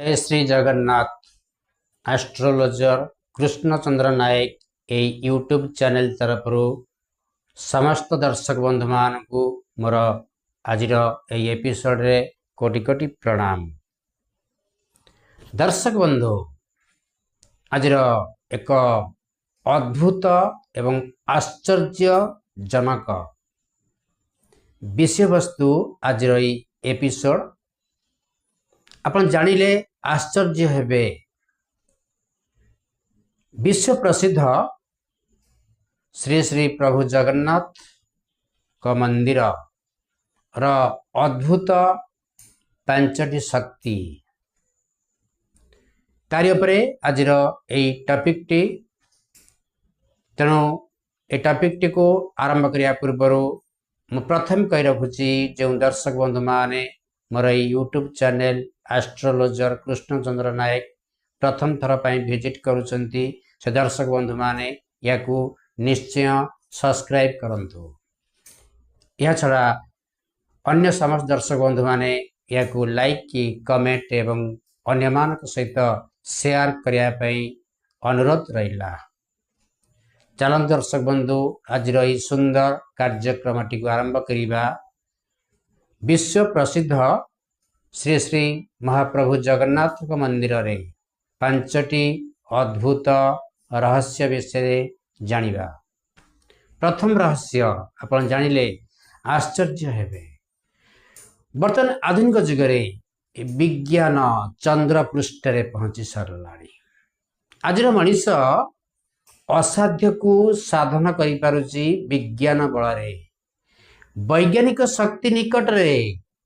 जय श्री जगन्नाथ। एस्ट्रोलोजर कृष्णचंद्र नायक ए YouTube channel तरफ समस्त दर्शक बंधु मान को मोर आज एपिसोड रे कोटि कोटि प्रणाम। दर्शक बंधु आज एक अद्भुत एवं आश्चर्यजनक विषय वस्तु आज एपिसोड आपण जानिले आश्चर्य हेबे। विश्व प्रसिद्ध श्री श्री प्रभु जगन्नाथ का मंदिर रा अद्भुत पांचटी शक्ति तारी उपरे आज टॉपिक टी तेणु ए टॉपिक टी को आरंभ करिया पूर्व मु प्रथम कहि रखुची जो दर्शक बंधु माने मोर यूट्यूब चैनल एस्ट्रोलोजर कृष्णचंद्र नायक प्रथम थर पर विजिट करुचंती से दर्शक बंधु माने याकू निश्चय सब्सक्राइब करंतु। यह छड़ा अन्य समस्त दर्शक बंधु माने याकू लाइक की कमेंट एवं अन्य मानक सहित शेयर करिया पई अनुरोध रहिला। चलन दर्शक बंधु आज रही सुंदर कार्यक्रम टी आरंभ करिबा। विश्व प्रसिद्ध श्री श्री महाप्रभु जगन्नाथ मंदिर रे पांचटी अद्भुत रहस्य विषय जानिबा। प्रथम रहस्य आपण जानिले आश्चर्य हेबे। वर्तमान आधुनिक जुग रे विज्ञान चंद्र पृष्ठ रे पहुंची सरलाणी। आज मनीष असाध्य को साधन करि पारुची विज्ञान बल रे। वैज्ञानिक शक्ति निकट रे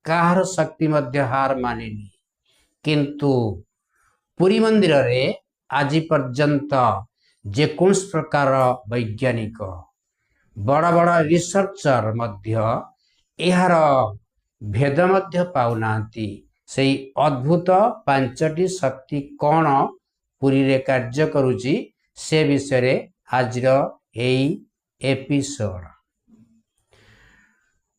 काहर शक्ति मध्य हार मानिनी, किंतु पुरी मंदिर रे आज पर्यंत जेकोस प्रकार वैज्ञानिक बड़ बड़ रिसर्चर मध्य एहार भेद मध्य पाउनांती। सेई अद्भुत पांचटी शक्ति कौन पुरी रे कार्य करुची से विषय रे आज एपिसोड।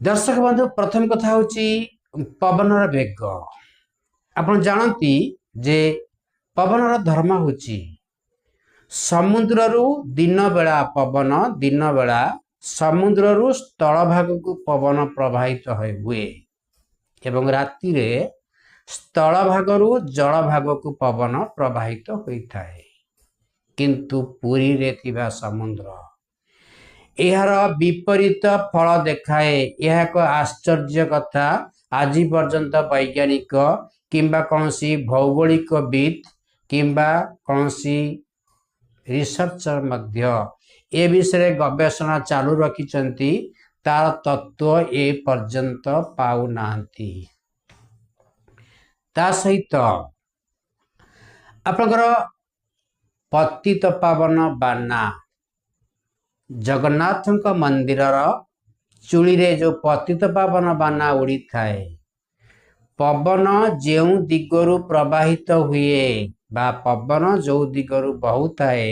दर्शक बंधु प्रथम कथा होची पवनर वेग। आपण जानती जे पवनर धर्म होची समुद्ररू दिन बेला पवन, दिन बेला समुद्ररू स्थल भाग को पवन प्रवाहित हुए एवं राति रे स्थल भागरू जल भाग को पवन प्रवाहित होइथाए। किंतु पुरी रे थिबा समुद्र एहार विपरीत फल देखाए। यह एक आश्चर्य कथा। आज पर्यंत वैज्ञानिक किंबा कौनसी भौगोलिकविद किंबा कौनसी रिसर्चर मध्य ए विषय गवेषणा चालू रखिचंती, तार तत्व ए पर्यंत पाउ नांती। ता सहित आपनकर पतित पावन बाना जगन्नाथ मंदिर चूड़ी रे जो पतित पावन बाना उड़ी थाए, पवन जो दिगरु प्रवाहित हुए बा पवन जो दिगरु बहु थाए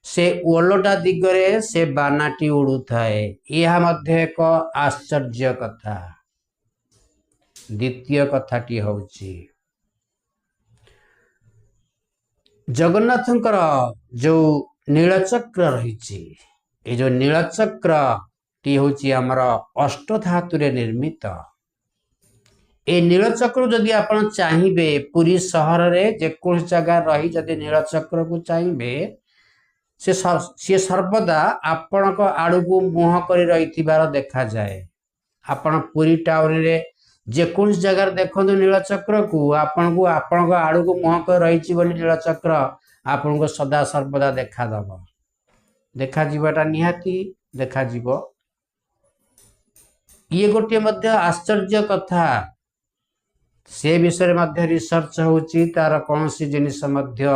से ओलटा दिगरे से बानाटी उड़ू थाए। यह मध्य एक आश्चर्य कथा। द्वितीय कथाटी होची जगन्नाथंकर जो नीलचक्र रही। ये जो नीलचक्र टी होची हमर अष्ट धातु रे निर्मित। ए नीलचक्र जदि आपण चाहिबे पुरी शहर रे जेको जगह रही जदि नीलचक्र को चाहिबे से सर्वदा आपण को आड़ू को मुह करी रहिथिबार देखा जाए। आपण पुरी टाउन रे जेको जगह देखंतु नीलचक्र को आपण को आड़ू को मुह कर रहिछि बोली नीलचक्र आपण को सदा सर्वदा देखा दब। देखा जीवाटा निहाती देखा जीव। ये गोटे मध्य आश्चर्य कथा। से विषय मध्य रिसर्च होची, तार कौन सी जिनिस मध्य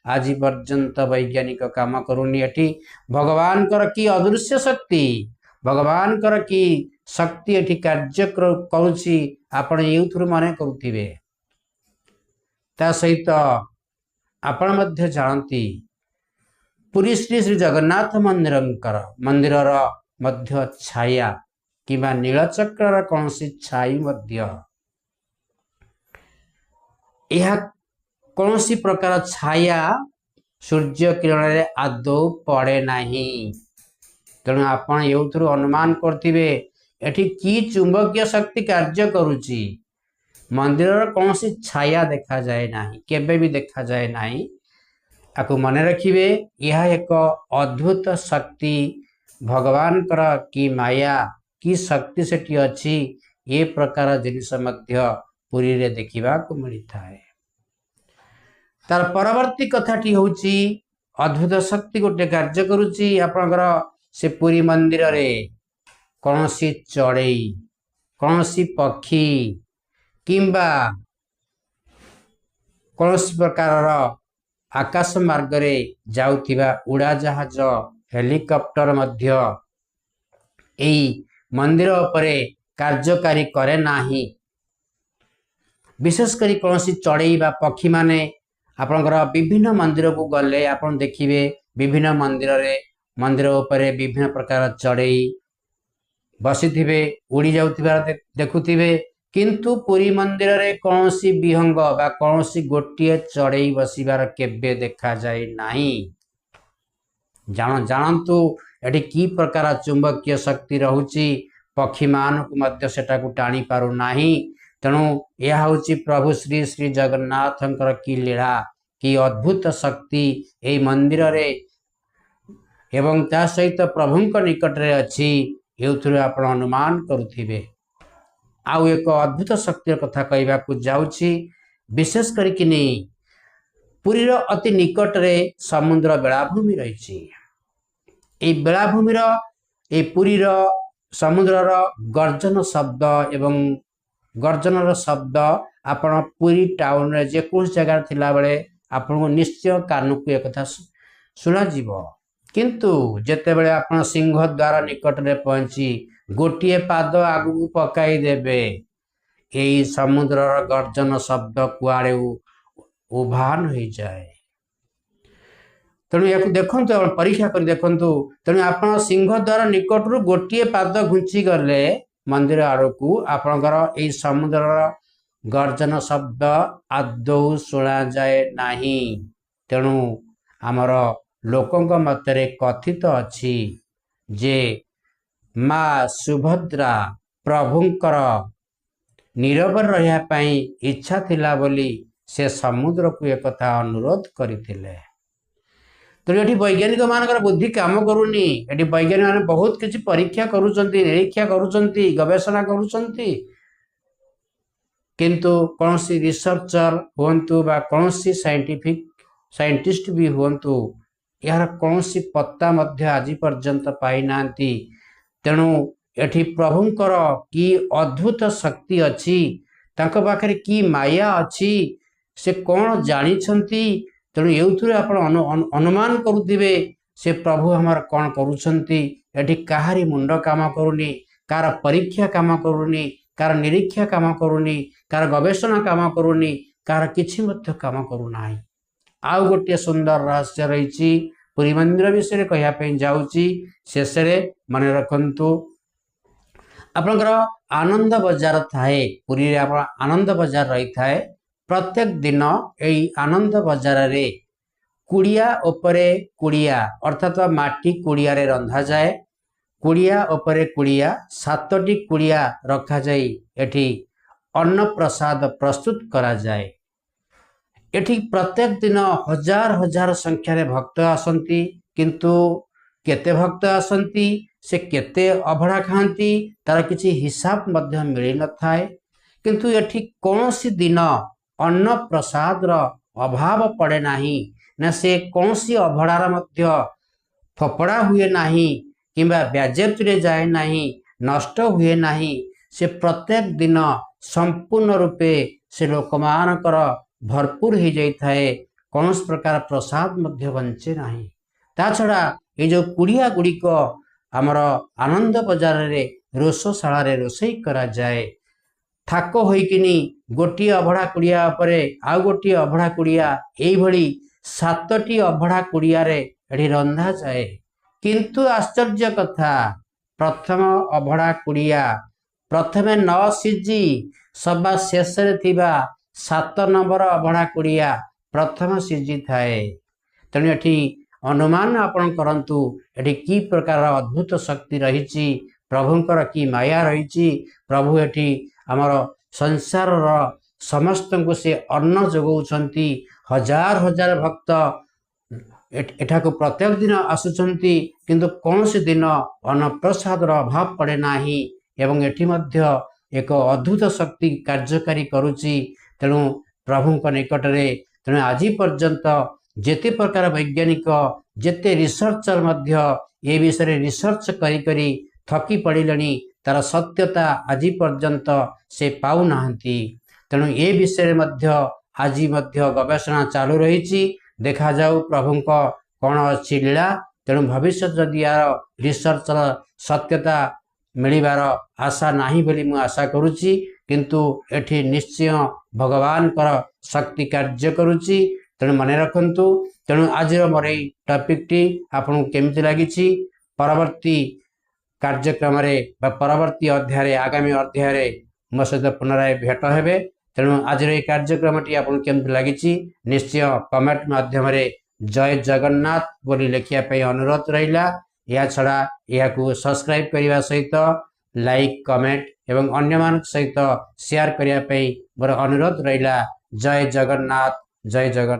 आज पर्यंत वैज्ञानिक काम करूनी। एठी भगवान कर की अदृश्य शक्ति, भगवान कर की शक्ति एठी कार्य करूची आपण एउथुर माने करूथिबे। ता सहित आपण मध्य जानती पुरी श्री श्री जगन्नाथ मंदिर मध्य छाया किंबा नीलचक्र कौन सी छाई मध्य यह कौन सी प्रकार छाया सूर्य किरण रे आदौ पड़े नहीं। तेणु आपण एथुरु अनुमान करथिबे एठी की चुंबकीय शक्ति कार्य करुची। मंदिर कौन सी छाया देखा जाए नहीं, केबे भी देखा जाए नहीं। आपको मन रखिए यह एक अद्भुत शक्ति भगवान कर की माया की शक्ति सेठी अच्छी। ये प्रकार जिनिस मध्य पुरी रे देखिबा को मिलता है। तार परवर्ती कथाटी होची अद्भुत शक्ति गोटे कार्य करुची। आपनकर से पुरी मंदिर रे कौन सी चढ़ई, कौन सी पक्षी किंबा कौन सी प्रकार आकाश मार्ग रे जाउथिबा उड़ा जहाज हेलिकॉप्टर मध्य एई मंदिर उपरे कार्यकारी करे नाही। विशेषकर कौन सी चढ़ई बा पक्षी माने आपनकर विभिन्न मंदिर को गले आपन देखिबे विभिन्न मंदिर उपरे विभिन्न प्रकार चढ़ई बसिथिबे उड़ी जाउथिबा देखुथिबे। किंतु पुरी मंदिर रे कौन सी विहंग बा कौन सी गोटिए चढ़ई बसिबार केबे देखा जाए नाही। जानतु एठी की प्रकार चुंबकीय शक्ति रहुची, पक्षी मान को मध्य सेटा को टाणी पारु नाही। तेणु यह होची प्रभु श्री श्री जगन्नाथंकर की लीला की अद्भुत शक्ति ए मंदिर रे एवं ता सहित प्रभुंक निकट रे अछि। एउथुरु आपण अनुमान करुथिबे। आउ एक अद्भुत शक्ति कथा कहबा को जाउछि। विशेष करिकि नै पुरीर अति निकट रे समुद्र बेलाभूमि रहिछि। ए बेलाभूमिर ए पुरीर समुद्रर गर्जन शब्द एवं गर्जनर शब्द आपण पुरी टाउन रे जे कोन जगह थिला बेले आपण को निश्चय कान को एक कथा सुना जीवो। किंतु जेते बेले आपण सिंह द्वार निकट रे पहुंची गोटिए पाद आगु पकाई देबे एई समुद्रर गर्जन शब्द कुआड़े उभान हो जाए। तेणु या देखु परीक्षा कर देखु। तेणु आप सिंह द्वार निकट रू गोटे पाद घुंची गले मंदिर आड़ को आपणकर यही समुद्र गर्जन शब्द आदौ शुणा जाए नहीं। तेणु आमर लोकंक मतरे कथित अच्छी जे माँ सुभद्रा प्रभुंकर नीरव रहा पाई इच्छा थिला बोली से समुद्र को एक कथा अनुरोध करथिले। तो ये वैज्ञानिक मानकर बुद्धि काम करूनी। ये वैज्ञानिक माने बहुत किसी परीक्षा करुचंती, निरीक्षा करुचंती, गवेषणा करुचंती, किंतु कौन सी रिसर्चर हुंतु बा कौन सी साइंटिस्ट भी हुंतु यार कौन सी पत्ता मध्य आज पर्यंत पाई नांती। तेणु एठी प्रभुंकर की अद्भुत शक्ति अच्छी, तांको पाखरे की माया अच्छी, से कौन जानी छंती। तेणु एउथुरे आपण अनुमान करुथिबे से प्रभु हमार कौन करुछंती। एठी काहारी मुंड काम करूनी, कार परीक्षा काम करूनी, कार निरीक्षा काम करूनी, कार गवेषणा काम करूनी, कार किछि मध्य काम करू नाही। आउ गोटे सुंदर रहस्य रहिछि पुरी मंदिर विषय कहया पे जाउची। शेष रे मन रखंतु आपनकर आनंद बाजार थाए पुरी रे आपण आनंद बाजार रही थाए। प्रत्येक दिन यही आनंद बाजार रे कुड़िया उपरे कुड़िया अर्थात माटी कुड़िया रे रंधा जाए। कुड़िया उपरे कुड़िया 7टी कुड़िया रखा जाई एठी अन्न प्रसाद प्रस्तुत करा जाए। एठी प्रत्येक दिन हजार हजार संख्यार भक्त आसंती, किंतु केते भक्त आसंती से केते अभड़ा खाती तार किसी हिसाब मध्य मिल न थाए। किंतु एठी कौन सी दिन अन्न प्रसाद अभाव पड़े नाही ना, से कौन सी अभड़ार मध्य फोपड़ा हुए नाही किंबा ब्याजेप्त रे जाए नाही, नष्ट हुए नाही। से प्रत्येक दिन संपूर्ण रूपे से लोकमानकर भरपूर हो जाए। कौन प्रकार प्रसाद मध्य बंचे नाही। ता छड़ा ये जो कुड़िया गुड़िक आमर आनंद बाजार रे रोषशाला रे रोषई करा जाए। थाक होइकिनी गोटी अभड़ा कुड़िया उपरे आउ गोटी अभड़ा कुड़िया एई भली 7टी अभड़ा कुड़िया रे एठी रंधा जाए। किंतु आश्चर्य कथा प्रथम अभड़ा कुड़िया प्रथमे न सिझी सभा शेष रे थिबा 7 नंबर अभड़ा कुड़िया प्रथम सिझी थाए। तेणु एठी अनुमान आपण करंतु एठी की प्रकार अद्भुत शक्ति रही, प्रभुंकर की माया रही। प्रभु एठी आमर संसार समस्त को से अन्न जोगाउछंती। हजार हजार भक्त एठाको प्रत्येक दिन आसुचंती, किंतु कौन से दिन अन्न प्रसाद अभाव पड़े नाही एवं एठी मध्य एक अद्भुत शक्ति कार्यकारी करुची। तेणु प्रभुंक निकटरे तेणु आज पर्यंत जेते प्रकार वैज्ञानिक जेते रिसर्चर मध्य ए विषय रिसर्च करी करी थकी पड़िलेनी, तार सत्यता आज पर्यंत से पाउ नाहंती। तेणु ए विषय मध्य आज मध्य गवेषणा चालू रही। देखा जाऊ प्रभुंक कौन अच्छी लीला। तेणु भविष्य जदि यार रिसर्चर सत्यता मिलिबार आशा नाही बोली मु आशा करुची, किंतु एठी निश्चय भगवान कर शक्ति कार्य करुची। तेणु मने रखंतु। तेणु आज मोर एई टॉपिक टी आपन केमिति लागिछि, परवर्ती कार्यक्रम रे परवर्ती अध्याय आगामी अध्याय मो सहित पुनराय भेट हेबे। तेणु आज ये कार्यक्रम टी आपन केमिति लागिछि निश्चय कमेंट माध्यम रे जय जगन्नाथ बोली लिखिया पे अनुरोध रहिला। या छड़ा या को सब्सक्राइब करने सहित लाइक कमेंट एवं अन्य मान सहित शेयर करने मोर अनुरोध रहिला। जय जगन्नाथ, जय जगन्नाथ।